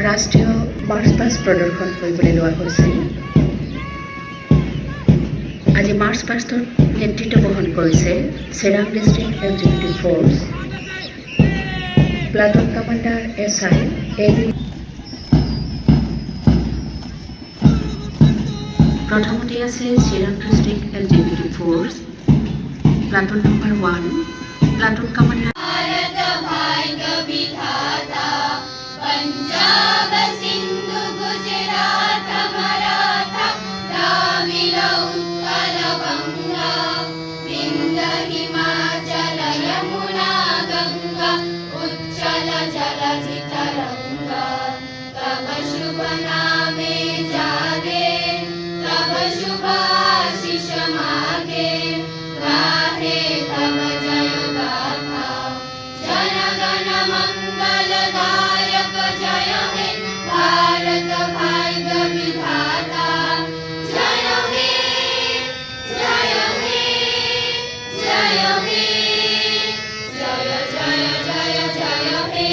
ৰাষ্ট্ৰীয় march past প্ৰদৰ্শন কৰিবলৈ লোৱা হৈছিল। আজি মাৰ্চ পাষ্টৰ নেতৃত্ব বহন কৰিছে Chirang district executive force, platoon commander SI AB। প্ৰথমতে আছে Chirang district executive force, platoon number 1, platoon commander Punjab Sindhu Gujarat Maratha Tamil Utkal Banga Vindhya Himachal Yamuna Ganga उच्चल जलधि तरंगा तब शुभ नामे जागे तब शुभ आशीष मागे गाहे तब जय गाथा जन गण मंगलदायक जय हे भारत भाग्य विधाता जय हे जय हे जय हे जय जय जय जय हे।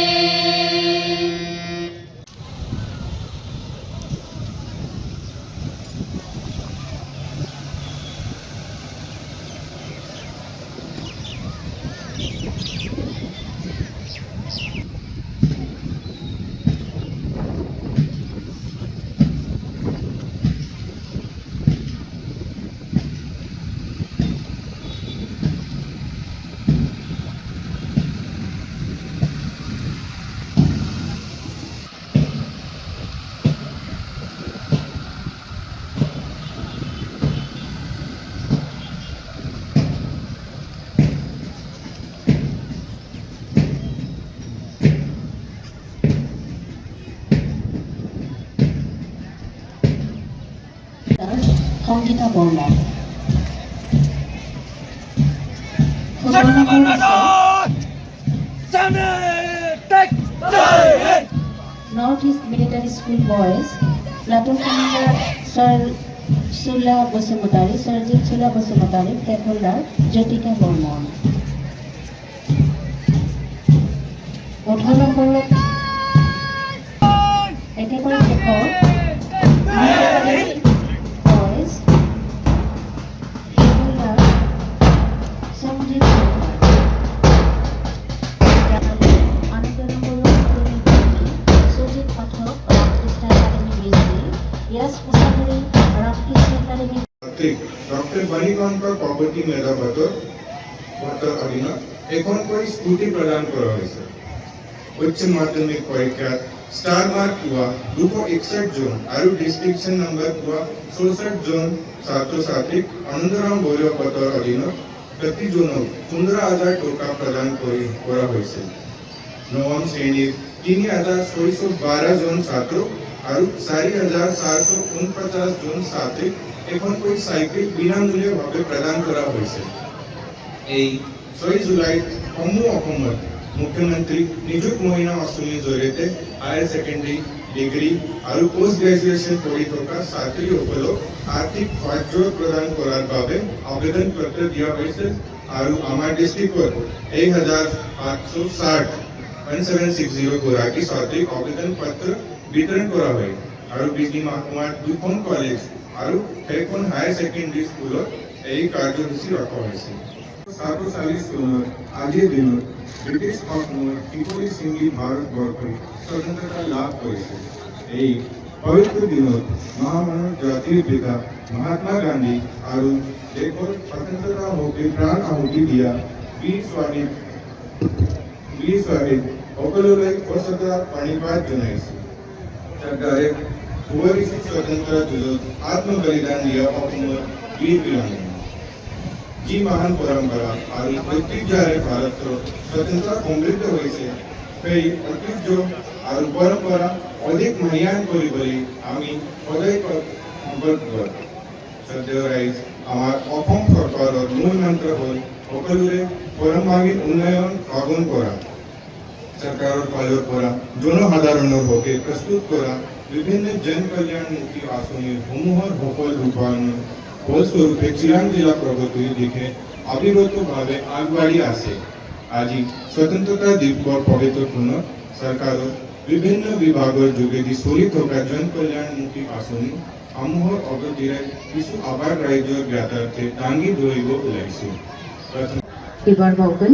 Sangita Barman. North east military school boys, platoon commander sir Chula Basumatary, Sarjit Chula Basumatary, flag holder Jyotika Barman. 18 নম্বৰত একেবাৰে শেষত ডক্টৰ বাণীকান্ত কাকতি মেধাবতৰ অধীনত এখনকৈ স্কুটি প্ৰদান কৰা হৈছে। উচ্চ মাধ্যমিক পৰীক্ষাত ষ্টাৰ মাৰ্ক পোৱা 261 জন আৰু ডিষ্টিংশ্যন নম্বৰ পোৱা 64 জন ছাত্ৰ ছাত্ৰীক আনন্দৰাম বৰুৱা পথৰ অধীনত প্ৰতিজনক 15,000 টকা প্ৰদান কৰা হৈছিল। নৱম শ্ৰেণীৰ 3,612 জন ছাত্ৰ আৰু 4,449 জন ছাত্ৰীক এখনকৈ চাইকেল বিনামূলীয়াভাৱে প্ৰদান কৰা হৈছে। এই 6 জুলাইত সমূহ অসমত মুখ্যমন্ত্ৰী নিযুত মইনা আঁচনিৰ জৰিয়তে হায়াৰ ছেকেণ্ডেৰী, ডিগ্ৰী আৰু পোষ্ট গ্ৰেজুৱেশ্যন কৰি থকা ছাত্ৰীসকলক আৰ্থিক সাহায্য প্ৰদান কৰাৰ বাবে আবেদন পত্ৰ দিয়া হৈছে আৰু আমাৰ ডিষ্ট্ৰিক্টত 1,760 গৰাকী ছাত্ৰীক আবেদন পত্ৰ বিতৰণ কৰা হয় আৰু বিজনী মাহকুমাৰ 2খন কলেজ আৰু 6খন হায়াৰ ছেকেণ্ডেৰী স্কুলত এই কাৰ্যসূচী ৰখা হৈছে। 47 চনৰ আজিৰ দিনত ব্ৰিটিছ শাসনৰ বিপৰীত ছিঙি ভাৰতবৰ্ষই স্বাধীনতা লাভ কৰিছিল। এই পবিত্ৰ দিনত মহামানৱ জাতিৰ পিতা মহাত্মা গান্ধী আৰু দেশৰ স্বাধীনতাৰ হকে প্ৰাণ আহুতি দিয়া বীৰ শ্বহীদ সকলোলৈ শ্ৰদ্ধা প্ৰণিপাত জনাইছিল। চৰকাৰে সুবৰিচিত স্বাধীনতা যুঁজত আত্মবলিদান দিয়া অসমৰ বীৰ বীৰাংগনা যি মহান পৰম্পৰা আৰু ঐতিহ্যৰে ভাৰতৰ স্বাধীনতা সমৃদ্ধ হৈছে, সেই ঐতিহ্য আৰু পৰম্পৰা অধিক মহান কৰিবলৈ আমি সদায় সংকল্পবদ্ধ। শ্ৰদ্ধেয় ৰাইজ, আমাৰ অসম চৰকাৰৰ মূল মন্ত্ৰ হ'ল সকলোৰে পৰমাগিক উন্নয়ন সাধন কৰা। চৰকাৰৰ ফালৰ পৰা জনসাধাৰণৰ হকে প্ৰস্তুত কৰা বিভিন্ন জন কল্যাণমুখী আঁচনিৰ সমূহৰ সফল ৰূপায়ণৰ ফলস্বৰূপে চিৰাং জিলা প্ৰগতিৰ দিশে অবিৰতভাৱে আগবাঢ়ি আছে। আজি স্বতন্ত্ৰতা দিৱসৰ পবিত্ৰ দিনত চৰকাৰৰ বিভিন্ন বিভাগৰ যোগেদি চলি থকা জন কল্যাণমুখী আঁচনি সমূহৰ অগতিৰে কিছু আবাৰ ৰাইজৰ জ্ঞাতাৰ্থে দাঙি ধৰিব ওলাইছোঁ। एबार बावगोन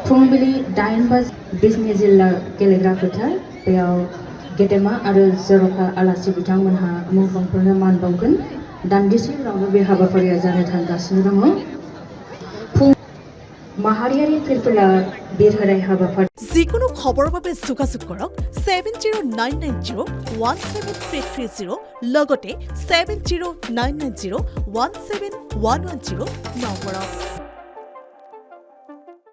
फुंबिलि 8:20 जिल्ला गेलेग्रा फोथार बेयाव गेदेमा आरो जर'खा आलासि बिथांमोनहा मुंख्लंफोरनो मान बावगोन। दान्दिसे उनावनो बे हाबाफारिया जानो थांगासिनो दङ। माहारियारि फिरफिला बिरहोनाय हाबाफारि যিকোনো খবৰৰ বাবে যোগাযোগ কৰক 7099017330 লগতে 7099017110 নম্বৰত।